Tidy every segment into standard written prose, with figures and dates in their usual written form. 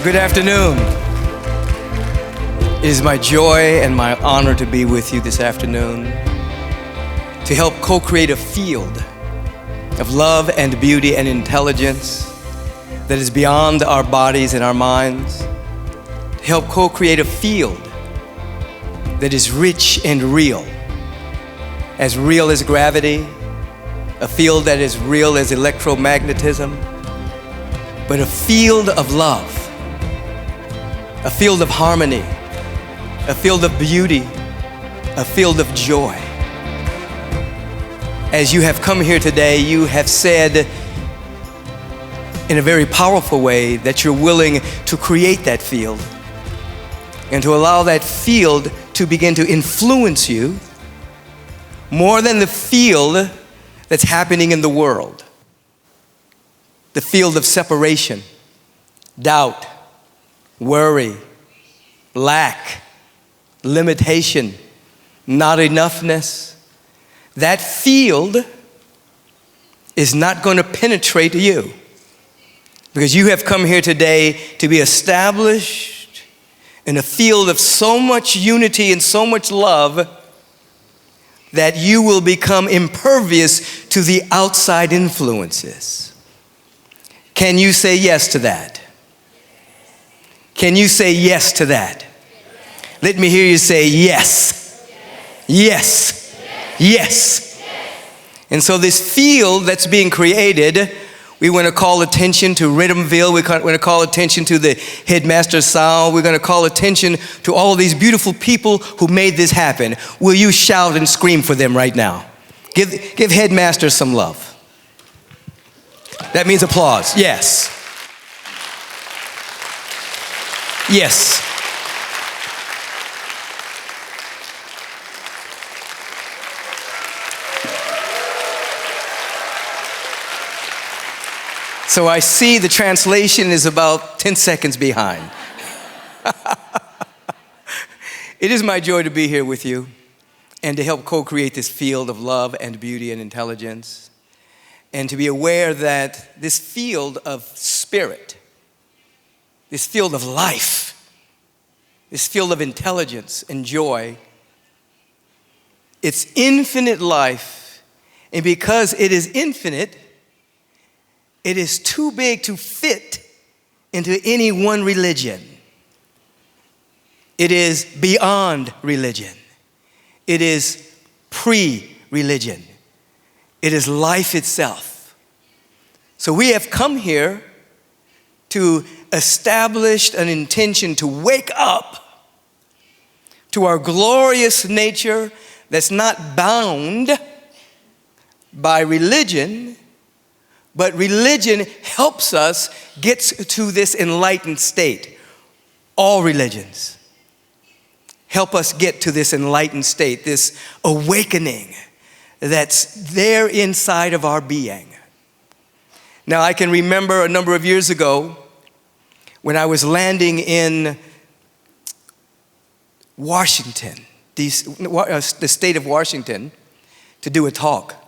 Good afternoon. It is my joy and my honor to be with you this afternoon to help co-create a field of love and beauty and intelligence that is beyond our bodies and our minds, to help co-create a field that is rich and real as gravity, a field that is real as electromagnetism, but a field of love, a field of harmony, a field of beauty, a field of joy. As you have come here today, you have said in a very powerful way that you're willing to create that field and to allow that field to begin to influence you more than the field that's happening in the world. The field of separation, doubt, worry, lack, limitation, not enoughness. That field is not going to penetrate you because you have come here today to be established in a field of so much unity and so much love that you will become impervious to the outside influences. Can you say yes to that? Can you say yes to that? Let me hear you say yes. Yes. Yes. And so this field that's being created, we want to call attention to Ritamville. We want to call attention to the headmaster Seoul. We're going to call attention to all these beautiful people who made this happen. Will you shout and scream for them right now? Give headmaster some love. That means applause. Yes. Yes. So I see the translation is about 10 seconds behind. It is my joy to be here with you and to help co-create this field of love and beauty and intelligence, and to be aware that this field of spirit, this field of life, this field of intelligence and joy, it's infinite life, and because it is infinite, it is too big to fit into any one religion. It is beyond religion. It is pre-religion. It is life itself. So we have come here to establish an intention to wake up to our glorious nature that's not bound by religion, but religion helps us get to this enlightened state. All religions help us get to this enlightened state, this awakening that's there inside of our being. Now, I can remember a number of years ago when I was landing in Washington, the state of Washington, to do a talk.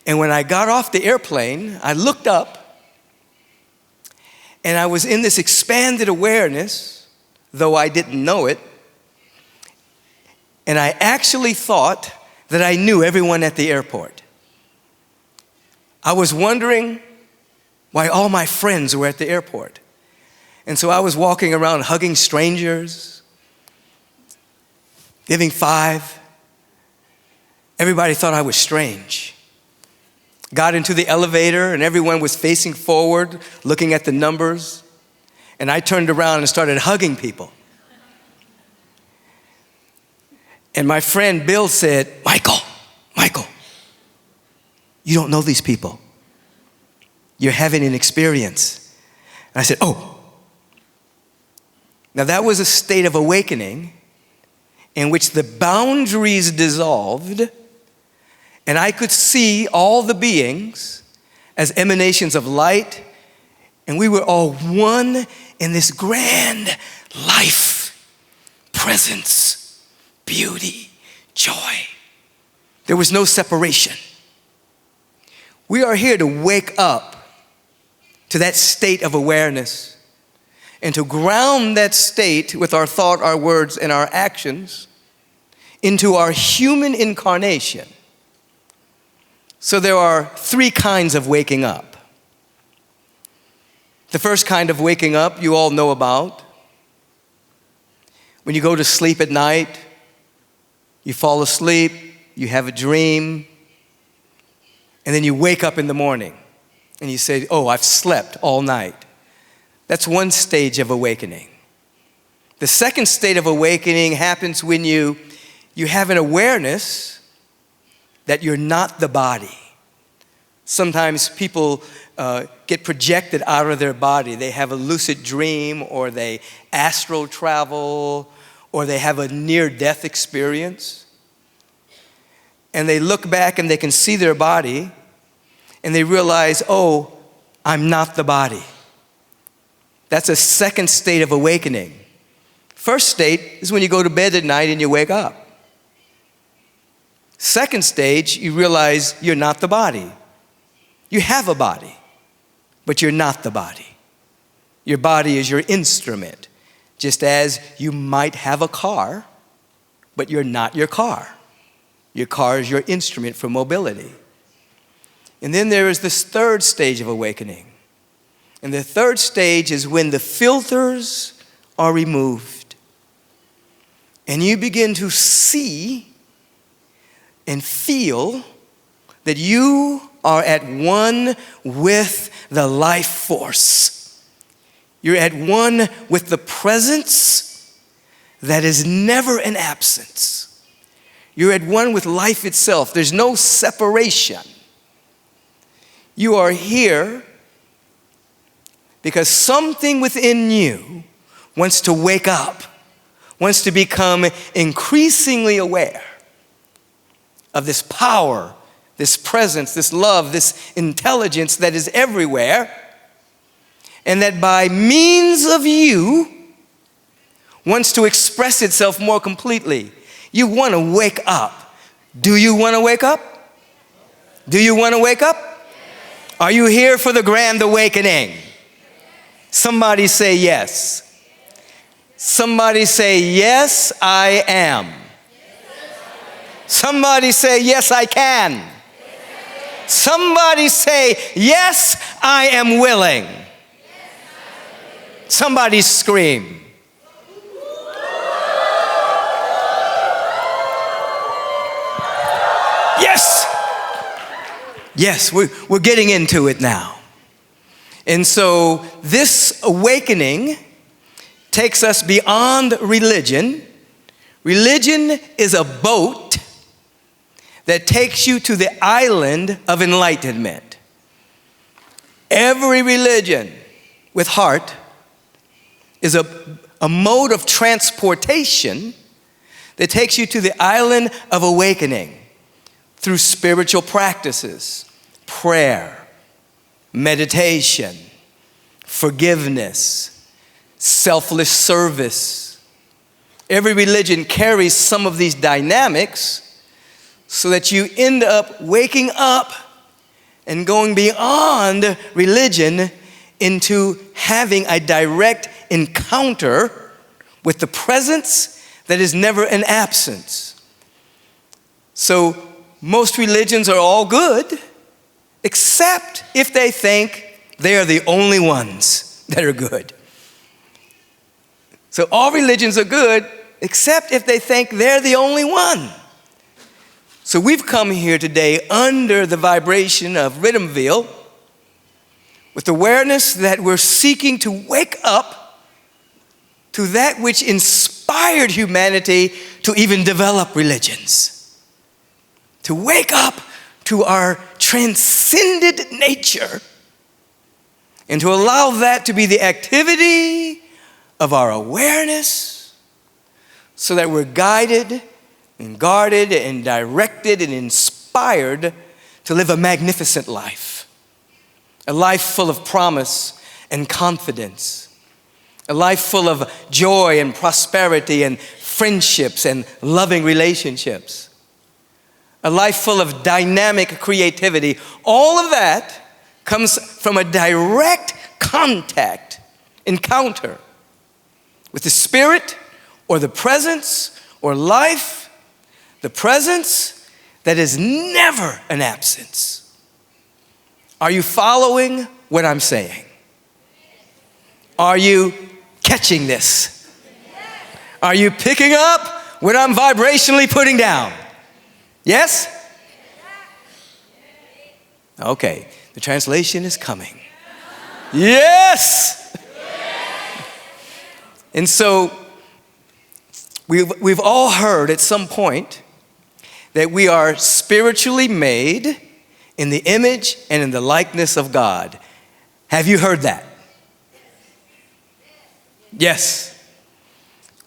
And when I got off the airplane, I looked up and I was in this expanded awareness, though I didn't know it. And I actually thought that I knew everyone at the airport. I was wondering why all my friends were at the airport. And so I was walking around hugging strangers, giving five. Everybody thought I was strange. Got into the elevator and everyone was facing forward, looking at the numbers. And I turned around and started hugging people. And my friend Bill said, Michael, you don't know these people. You're having an experience. And I said, oh. Now that was a state of awakening in which the boundaries dissolved, and I could see all the beings as emanations of light, and we were all one in this grand life, presence, beauty, joy. There was no separation. We are here to wake up to that state of awareness and to ground that state with our thought, our words, and our actions into our human incarnation. So there are three kinds of waking up. The first kind of waking up you all know about. When you go to sleep at night, you fall asleep, you have a dream, and then you wake up in the morning and you say, oh, I've slept all night. That's one stage of awakening. The second state of awakening happens when you have an awareness that you're not the body. Sometimes people get projected out of their body. They have a lucid dream, or they astral travel, or they have a near-death experience. And they look back and they can see their body, and they realize, oh, I'm not the body. That's a second state of awakening. First state is when you go to bed at night and you wake up. Second stage, you realize you're not the body. You have a body, but you're not the body. Your body is your instrument, just as you might have a car, but you're not your car. Your car is your instrument for mobility. And then there is this third stage of awakening. And the third stage is when the filters are removed and you begin to see and feel that you are at one with the life force. You're at one with the presence that is never an absence. You're at one with life itself. There's no separation. You are here because something within you wants to wake up, wants to become increasingly aware of this power, this presence, this love, this intelligence that is everywhere, and that by means of you wants to express itself more completely. You want to wake up. Do you want to wake up? Do you want to wake up? Are you here for the grand awakening? Somebody say yes. Somebody say, yes, I am. Somebody say, yes, I can. Somebody say, yes, I am willing. Somebody scream. Yes. Yes, we're getting into it now. And so this awakening takes us beyond religion. Religion is a boat that takes you to the island of enlightenment. Every religion with heart is a mode of transportation that takes you to the island of awakening through spiritual practices, prayer, meditation, forgiveness, selfless service. Every religion carries some of these dynamics so that you end up waking up and going beyond religion into having a direct encounter with the presence that is never an absence. So most religions are all good, except if they think they are the only ones that are good. So all religions are good, except if they think they're the only one. So we've come here today under the vibration of Ritamville with awareness that we're seeking to wake up to that which inspired humanity to even develop religions. To wake up to our transcended nature and to allow that to be the activity of our awareness so that we're guided and guarded and directed and inspired to live a magnificent life. A life full of promise and confidence. A life full of joy and prosperity and friendships and loving relationships. A life full of dynamic creativity. All of that comes from a direct encounter with the spirit or the presence or life, the presence that is never an absence. Are you following what I'm saying? Are you catching this? Are you picking up what I'm vibrationally putting down? Yes? Okay, the translation is coming. Yes! And so we've all heard at some point that we are spiritually made in the image and in the likeness of God. Have you heard that? Yes.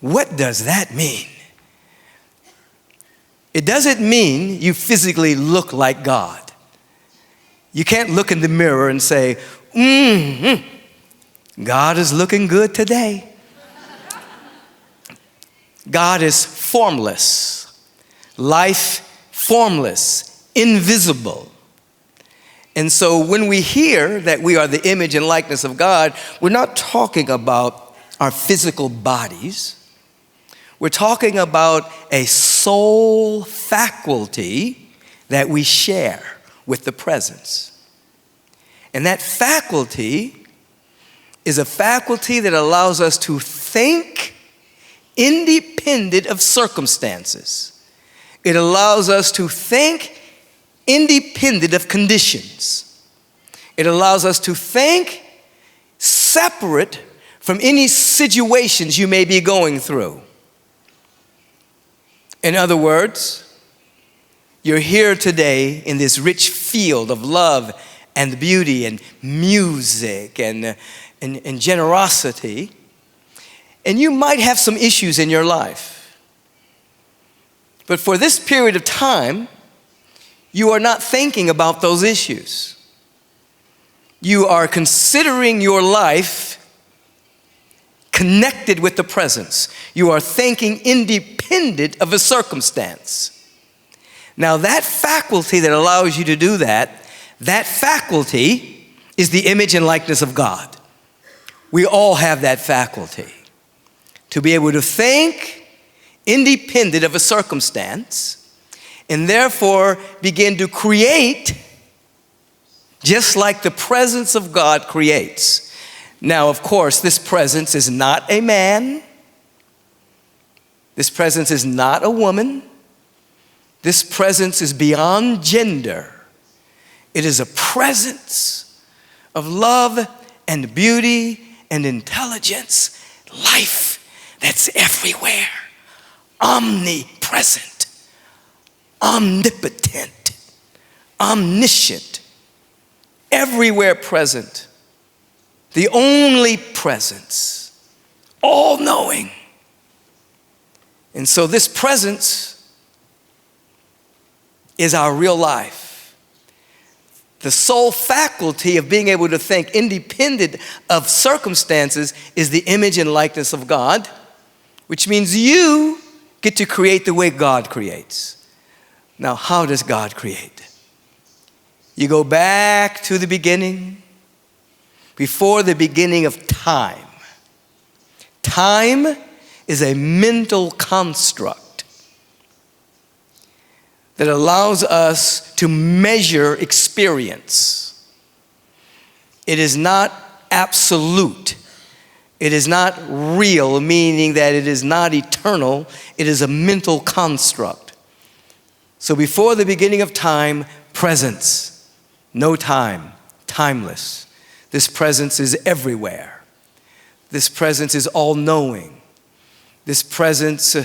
What does that mean? It doesn't mean you physically look like God. You can't look in the mirror and say, God is looking good today. God is formless, life formless, invisible. And so when we hear that we are the image and likeness of God, we're not talking about our physical bodies. We're talking about a soul faculty that we share with the presence. And that faculty is a faculty that allows us to think independent of circumstances. It allows us to think independent of conditions. It allows us to think separate from any situations you may be going through. In other words, you're here today in this rich field of love and beauty and music and generosity, and you might have some issues in your life. But for this period of time, you are not thinking about those issues. You are considering your life connected with the presence. You are thinking independent of a circumstance. Now that faculty that allows you to do that faculty is the image and likeness of God. We all have that faculty to be able to think independent of a circumstance and therefore begin to create just like the presence of God creates. Now, of course, this presence is not a man. This presence is not a woman. This presence is beyond gender. It is a presence of love and beauty and intelligence, life that's everywhere, omnipresent, omnipotent, omniscient, everywhere present, the only presence, all-knowing. And so this presence is our real life. The sole faculty of being able to think independent of circumstances is the image and likeness of God, which means you get to create the way God creates. Now, how does God create? You go back to the beginning, before the beginning of time. Time is a mental construct that allows us to measure experience. It is not absolute. It is not real, meaning that it is not eternal. It is a mental construct. So before the beginning of time, presence, no time, timeless. This presence is everywhere. This presence is all-knowing. This presence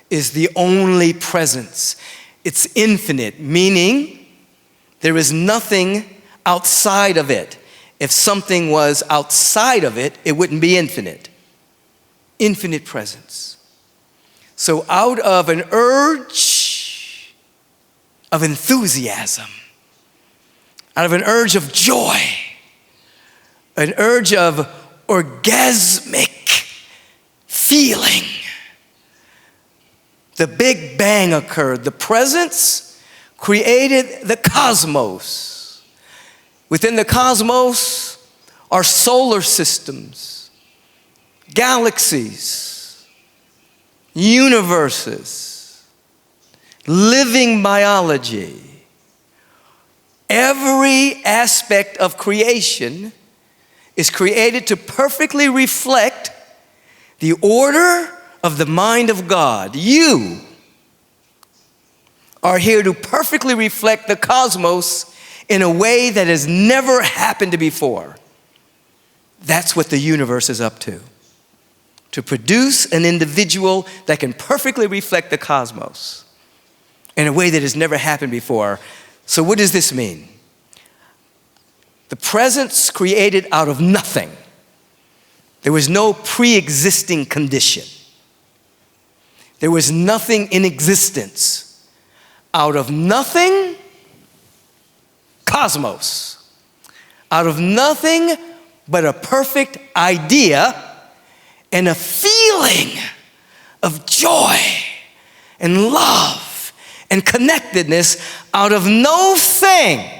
is the only presence. It's infinite, meaning there is nothing outside of it. If something was outside of it, it wouldn't be infinite. Infinite presence. So out of an urge of enthusiasm, out of an urge of joy, an urge of orgasmic feeling, the Big Bang occurred. The presence created the cosmos. Within the cosmos are solar systems, galaxies, universes, living biology. Every aspect of creation is created to perfectly reflect the order of the mind of God. You are here to perfectly reflect the cosmos in a way that has never happened before. That's what the universe is up to produce an individual that can perfectly reflect the cosmos in a way that has never happened before. So what does this mean? The presence created out of nothing. There was no pre-existing condition. There was nothing in existence. Out of nothing, cosmos. Out of nothing but a perfect idea and a feeling of joy and love and connectedness out of no thing.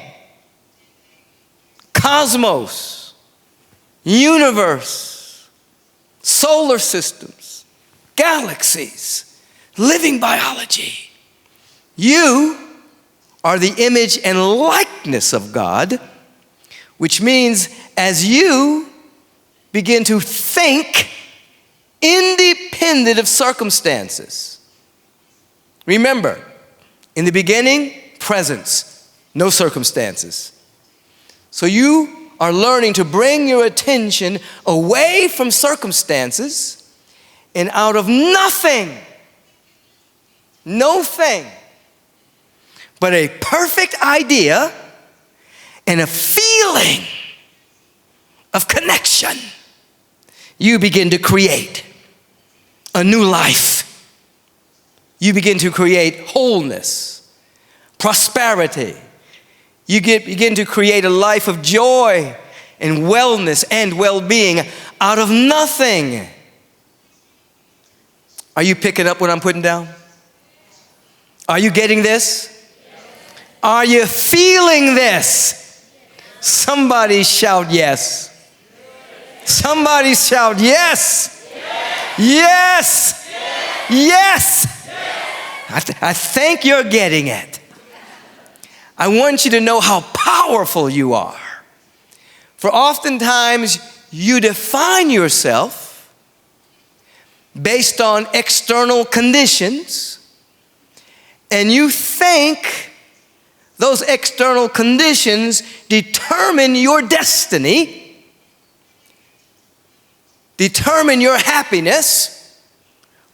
Cosmos, universe, solar systems, galaxies, living biology. You are the image and likeness of God, which means as you begin to think independent of circumstances. Remember, in the beginning, presence, no circumstances. So you are learning to bring your attention away from circumstances and out of nothing, no thing, but a perfect idea and a feeling of connection. You begin to create a new life. You begin to create wholeness, prosperity. You begin to create a life of joy and wellness and well-being out of nothing. Are you picking up what I'm putting down? Are you getting this? Are you feeling this? Somebody shout yes. Somebody shout yes. Yes. Yes. I think you're getting it. I want you to know how powerful you are. For oftentimes you define yourself based on external conditions, and you think those external conditions determine your destiny, determine your happiness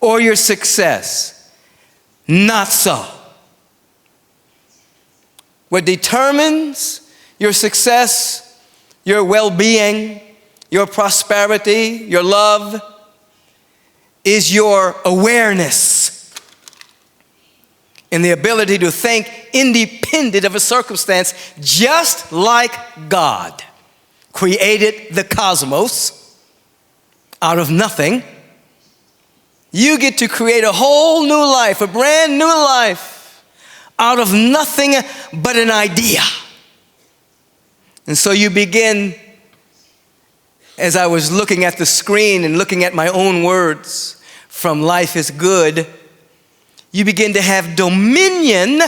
or your success. Not so. What determines your success, your well-being, your prosperity, your love, is your awareness and the ability to think independent of a circumstance, just like God created the cosmos out of nothing. You get to create a whole new life, a brand new life, out of nothing but an idea. And so you begin, as I was looking at the screen and looking at my own words from Life is Good, you begin to have dominion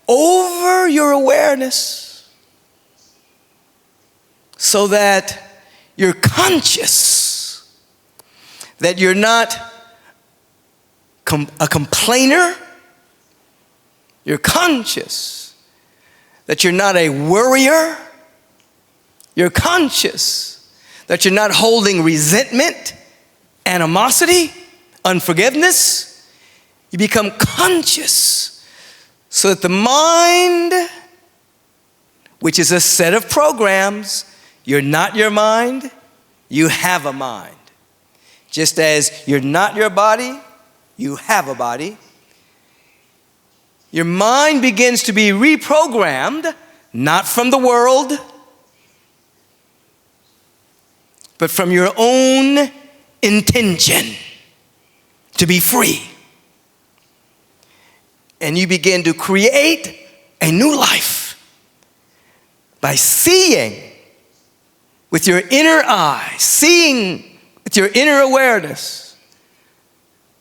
over your awareness so that you're conscious that you're not a complainer. You're conscious that you're not a worrier. You're conscious that you're not holding resentment, animosity, unforgiveness. You become conscious so that the mind, which is a set of programs, you're not your mind, you have a mind. Just as you're not your body, you have a body. Your mind begins to be reprogrammed, not from the world, but from your own intention to be free. And you begin to create a new life by seeing with your inner eye, seeing with your inner awareness,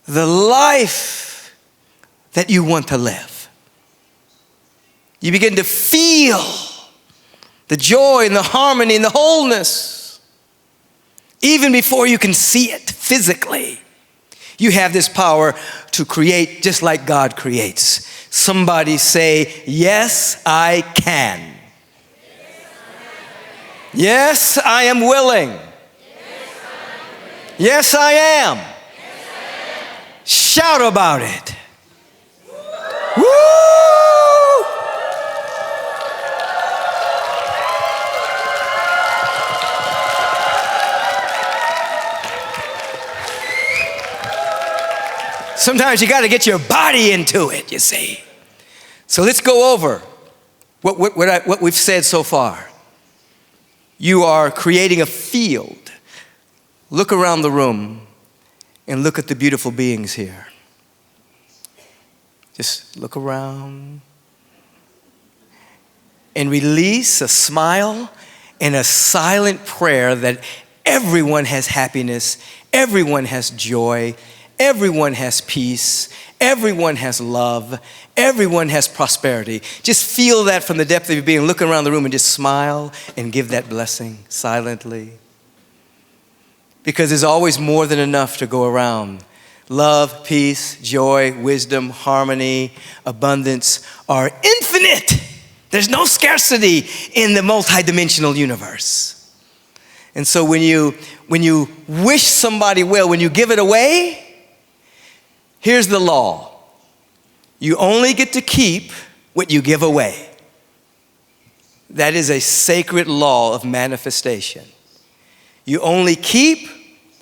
the life that you want to live. You begin to feel the joy and the harmony and the wholeness. Even before you can see it physically, you have this power to create just like God creates. Somebody say, yes, I can. Yes, I am willing. Yes, I am. Shout about it. Woo! Sometimes you got to get your body into it, you see. So let's go over what we've said so far. You are creating a field. Look around the room and look at the beautiful beings here. Just look around and release a smile and a silent prayer that everyone has happiness, everyone has joy, everyone has peace, everyone has love, everyone has prosperity. Just feel that from the depth of your being. Look around the room and just smile and give that blessing silently. Because there's always more than enough to go around. Love, peace, joy, wisdom, harmony, abundance are infinite. There's no scarcity in the multidimensional universe. And so when you wish somebody well, when you give it away, here's the law. You only get to keep what you give away. That is a sacred law of manifestation. You only keep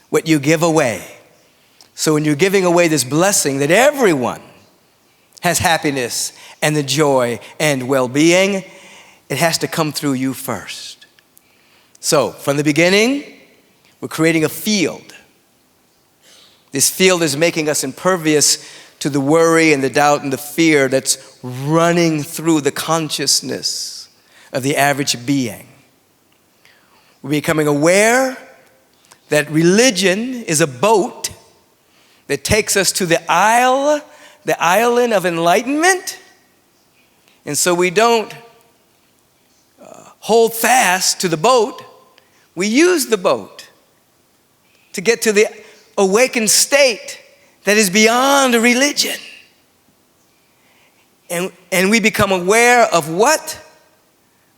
what you give away. So when you're giving away this blessing that everyone has happiness and the joy and well-being, it has to come through you first. So from the beginning, we're creating a field. This field is making us impervious to the worry and the doubt and the fear that's running through the consciousness of the average being. We're becoming aware that religion is a boat that takes us to the island of enlightenment. And so we don't hold fast to the boat. We use the boat to get to the awakened state that is beyond religion. And we become aware of what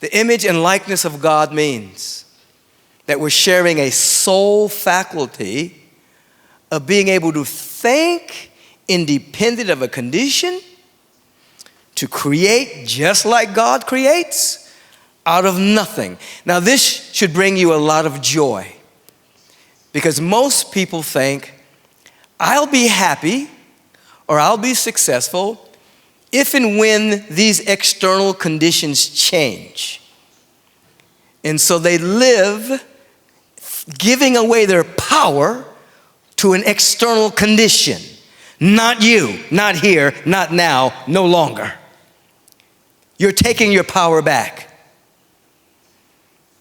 the image and likeness of God means. That we're sharing a soul faculty of being able to think independent of a condition, to create just like God creates, out of nothing. Now this should bring you a lot of joy, because most people think, I'll be happy or I'll be successful if and when these external conditions change. And so they live giving away their power to an external condition. Not you, not here, not now, no longer. You're taking your power back.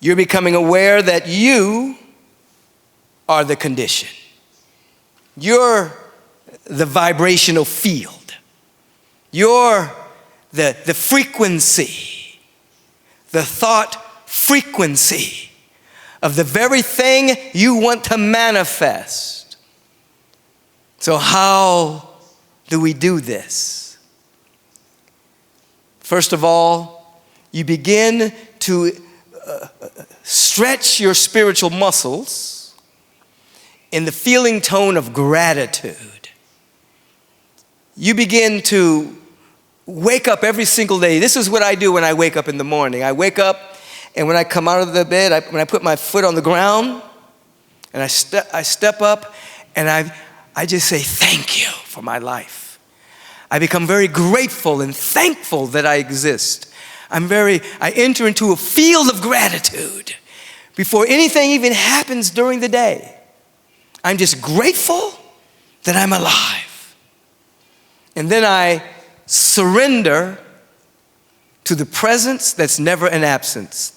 You're becoming aware that you are the condition. You're the vibrational field. You're the frequency, the thought frequency of the very thing you want to manifest. So how do we do this? First of all, you begin to stretch your spiritual muscles in the feeling tone of gratitude. You begin to wake up every single day. This is what I do when I wake up in the morning. I wake up, and when I come out of the bed, when I put my foot on the ground, and I step up, and I just say, thank you for my life. I become very grateful and thankful that I exist. I enter into a field of gratitude before anything even happens during the day. I'm just grateful that I'm alive. And then I surrender to the presence that's never an absence.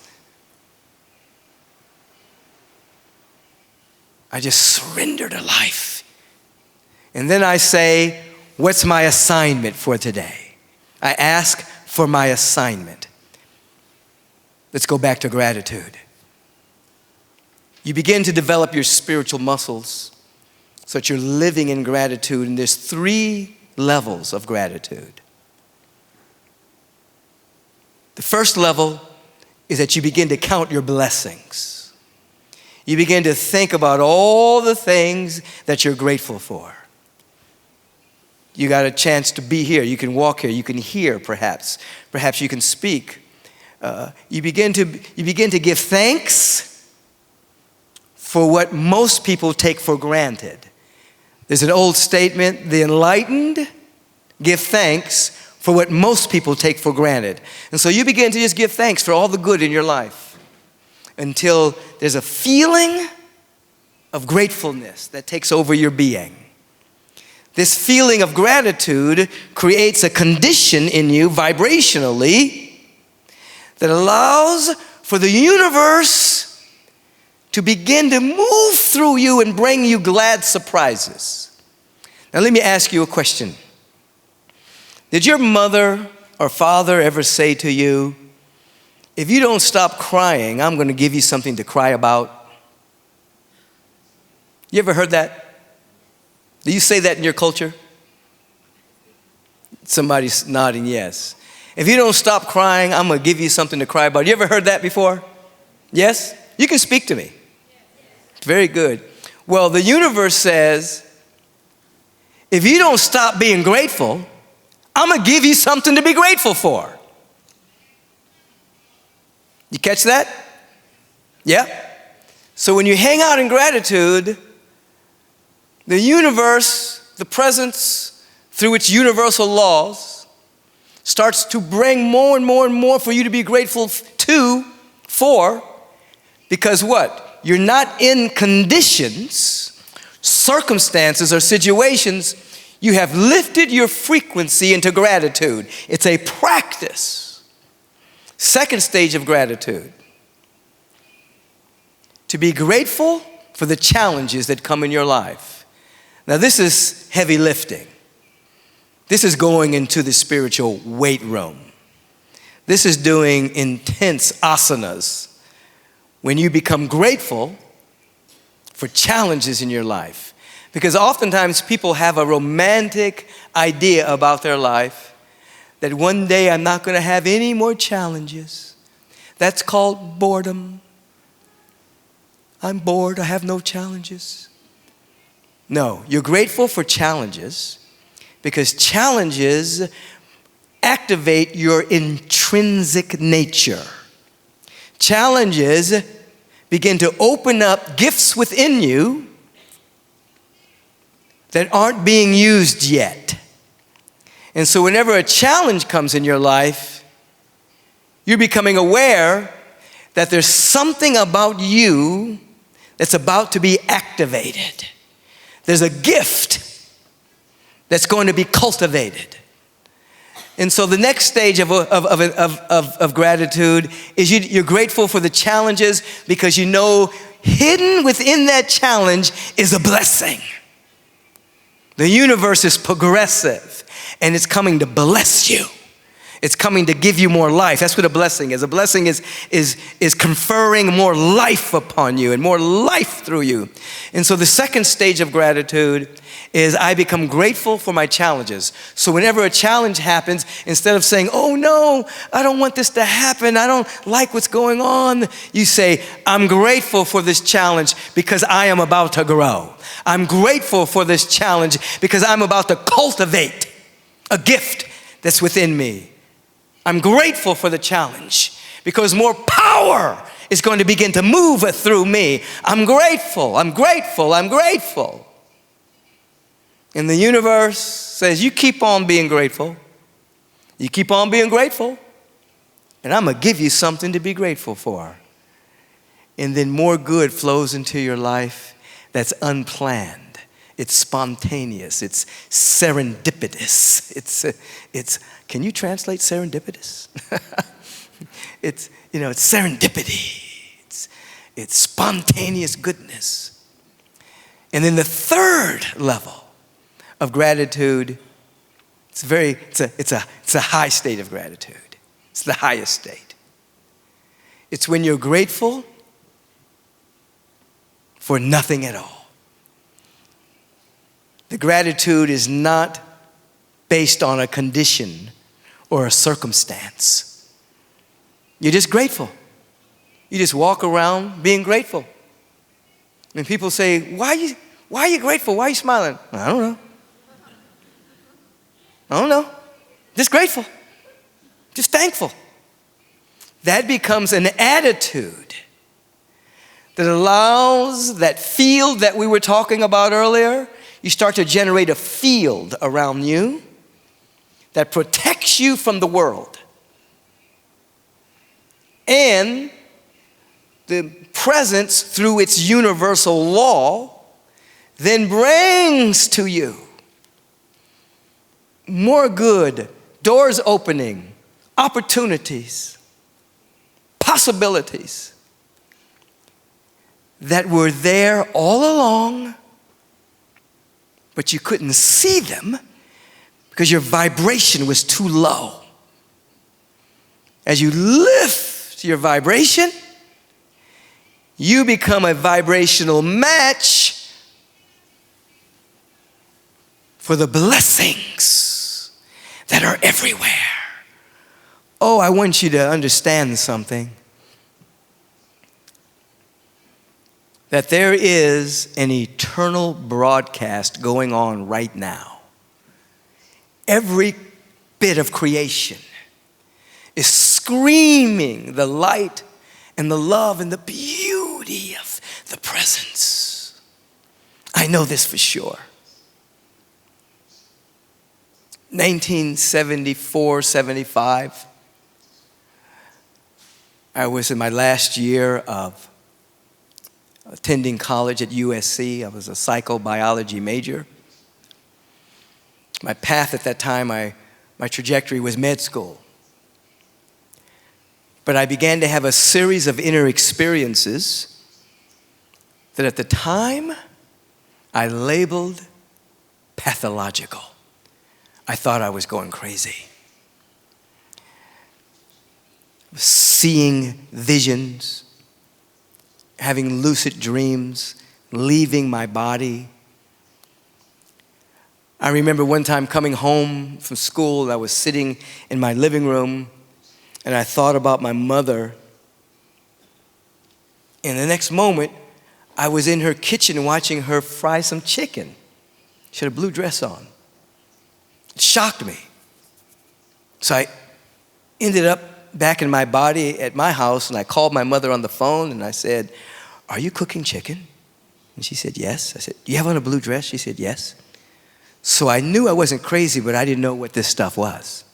I just surrender to life. And then I say, what's my assignment for today? I ask for my assignment. Let's go back to gratitude. You begin to develop your spiritual muscles so that you're living in gratitude. And there's 3 levels of gratitude. The first level is that you begin to count your blessings. You begin to think about all the things that you're grateful for. You got a chance to be here. You can walk here. You can hear, perhaps. Perhaps you can speak. You begin to give thanks for what most people take for granted. There's an old statement, the enlightened give thanks for what most people take for granted. And so you begin to just give thanks for all the good in your life until there's a feeling of gratefulness that takes over your being. This feeling of gratitude creates a condition in you vibrationally that allows for the universe to begin to move through you and bring you glad surprises. Now let me ask you a question. Did your mother or father ever say to you, if you don't stop crying, I'm going to give you something to cry about? You ever heard that? Do you say that in your culture? Somebody's nodding yes. If you don't stop crying, I'm going to give you something to cry about. You ever heard that before? Yes? You can speak to me. Very good. Well, the universe says, if you don't stop being grateful, I'm going to give you something to be grateful for. You catch that? Yeah? So when you hang out in gratitude, the universe, the presence through its universal laws, starts to bring more and more and more for you to be grateful for, because what? You're not in conditions, circumstances, or situations. You have lifted your frequency into gratitude. It's a practice. Second stage of gratitude. To be grateful for the challenges that come in your life. Now this is heavy lifting. This is going into the spiritual weight room. This is doing intense asanas. When you become grateful for challenges in your life. Because oftentimes people have a romantic idea about their life that one day I'm not going to have any more challenges. That's called boredom. I'm bored, I have no challenges. No, you're grateful for challenges because challenges activate your intrinsic nature. Challenges begin to open up gifts within you that aren't being used yet. And so whenever a challenge comes in your life, you're becoming aware that there's something about you that's about to be activated. There's a gift that's going to be cultivated. And so the next stage of gratitude is you're grateful for the challenges because you know hidden within that challenge is a blessing. The universe is progressive and it's coming to bless you. It's coming to give you more life. That's what a blessing is. A blessing is conferring more life upon you and more life through you. And so the second stage of gratitude is I become grateful for my challenges. So whenever a challenge happens, instead of saying, oh no, I don't want this to happen, I don't like what's going on, you say, I'm grateful for this challenge because I am about to grow. I'm grateful for this challenge because I'm about to cultivate a gift that's within me. I'm grateful for the challenge because more power is going to begin to move through me. I'm grateful, I'm grateful, I'm grateful. And the universe says, you keep on being grateful. You keep on being grateful. And I'm going to give you something to be grateful for. And then more good flows into your life that's unplanned. It's spontaneous. It's serendipitous. It's can you translate serendipitous? It's serendipity. It's spontaneous goodness. And then the third level of gratitude, it's a high state of gratitude. It's the highest state. It's when you're grateful for nothing at all. The gratitude is not based on a condition or a circumstance. You're just grateful. You just walk around being grateful. And people say, why are you grateful? Why are you smiling? I don't know. Just grateful. Just thankful. That becomes an attitude that allows that field that we were talking about earlier. You start to generate a field around you that protects you from the world. And the presence, through its universal law, then brings to you more good, doors opening, opportunities, possibilities that were there all along, but you couldn't see them because your vibration was too low. As you lift your vibration, you become a vibrational match for the blessings that are everywhere. Oh, I want you to understand something. That there is an eternal broadcast going on right now. Every bit of creation is screaming the light and the love and the beauty of the presence. I know this for sure. 1974, 75, I was in my last year of attending college at USC. I was a psychobiology major. My path at that time, my trajectory was med school. But I began to have a series of inner experiences that at the time I labeled pathological. I thought I was going crazy. Seeing visions, having lucid dreams, leaving my body. I remember one time coming home from school, and I was sitting in my living room, and I thought about my mother. And the next moment, I was in her kitchen watching her fry some chicken. She had a blue dress on. It shocked me. So I ended up back in my body at my house, and I called my mother on the phone, and I said, "Are you cooking chicken?" And she said, "Yes." I said, "Do you have on a blue dress?" She said, "Yes." So I knew I wasn't crazy, but I didn't know what this stuff was.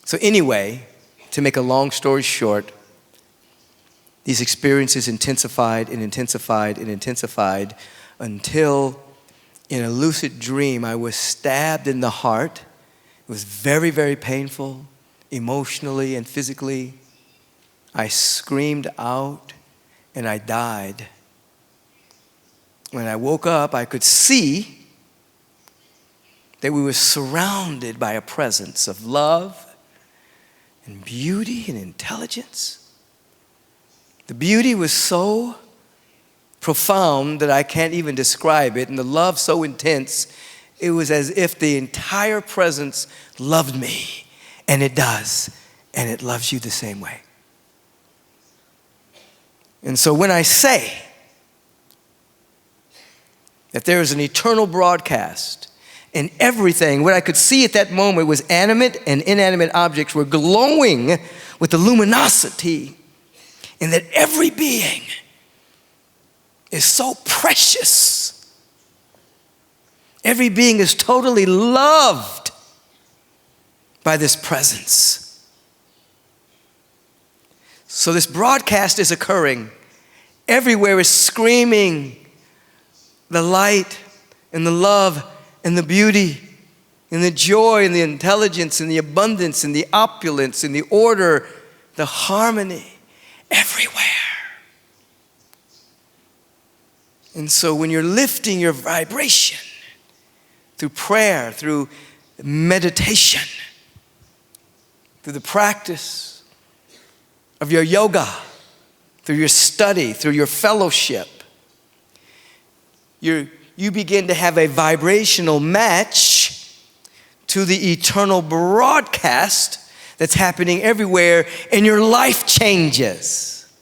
So anyway, to make a long story short, these experiences intensified and intensified and intensified until in a lucid dream, I was stabbed in the heart. It was very, very painful, emotionally and physically. I screamed out and I died. When I woke up, I could see that we were surrounded by a presence of love and beauty and intelligence. The beauty was so profound that I can't even describe it, and the love so intense, it was as if the entire presence loved me, and it does, and it loves you the same way. And so when I say that there is an eternal broadcast, and everything, what I could see at that moment was animate and inanimate objects were glowing with the luminosity, and that every being is so precious. Every being is totally loved by this presence. So this broadcast is occurring. Everywhere is screaming the light and the love and the beauty and the joy and the intelligence and the abundance and the opulence and the order, the harmony, everywhere. And so when you're lifting your vibration through prayer, through meditation, through the practice of your yoga, through your study, through your fellowship, you begin to have a vibrational match to the eternal broadcast that's happening everywhere, and your life changes.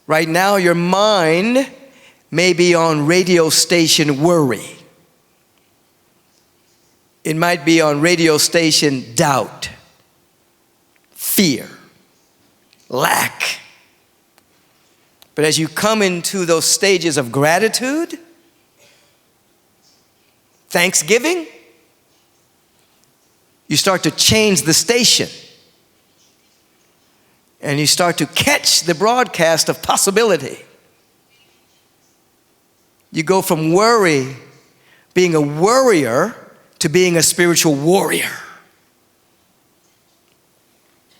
Right now, your mind may be on radio station worry. It might be on radio station doubt, fear, lack. But as you come into those stages of gratitude, thanksgiving, you start to change the station. And you start to catch the broadcast of possibility. You go from worry, being a worrier, to being a spiritual warrior.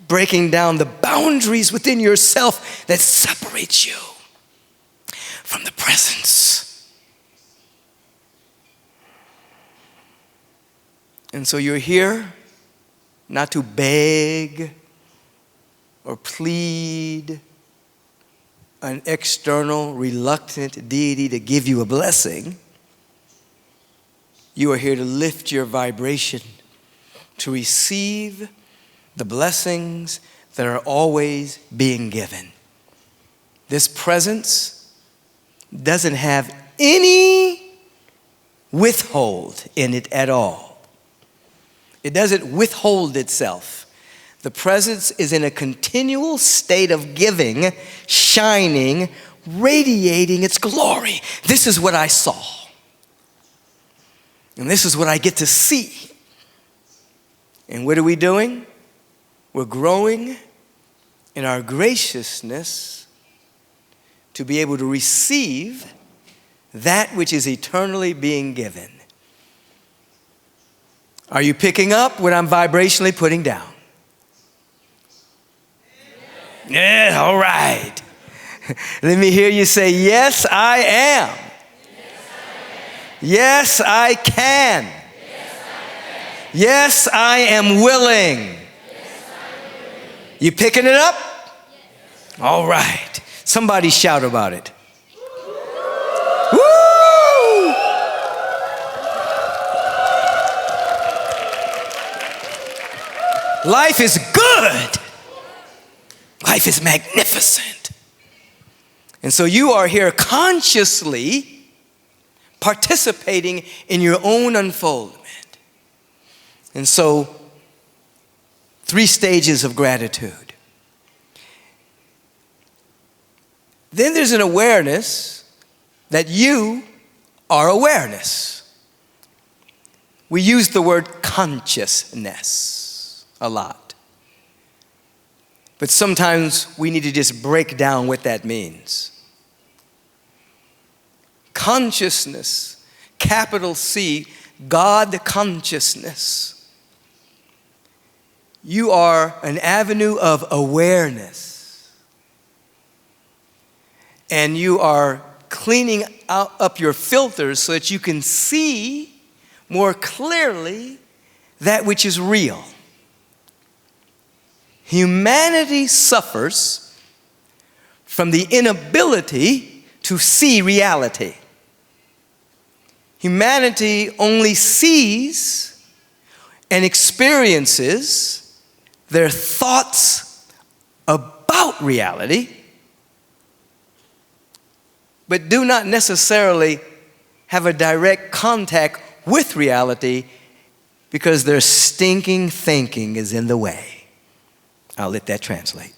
Breaking down the boundaries within yourself that separates you from the presence. And so you're here not to beg or plead an external, reluctant deity to give you a blessing. You are here to lift your vibration, to receive the blessings that are always being given. This presence doesn't have any withhold in it at all. It doesn't withhold itself. The presence is in a continual state of giving, shining, radiating its glory. This is what I saw. And this is what I get to see. And what are we doing? We're growing in our graciousness to be able to receive that which is eternally being given. Are you picking up what I'm vibrationally putting down? Yeah, all right. Let me hear you say, yes, I am. Yes, I can. Yes, I am willing. You picking it up? All right. Somebody shout about it. Woo! Life is good. Life is magnificent. And so you are here consciously participating in your own unfoldment. And so, 3 stages of gratitude. Then there's an awareness that you are awareness. We use the word consciousness a lot. But sometimes we need to just break down what that means. Consciousness, capital C, God consciousness. You are an avenue of awareness. And you are cleaning up your filters so that you can see more clearly that which is real. Humanity suffers from the inability to see reality. Humanity only sees and experiences their thoughts about reality, but do not necessarily have a direct contact with reality because their stinking thinking is in the way. I'll let that translate.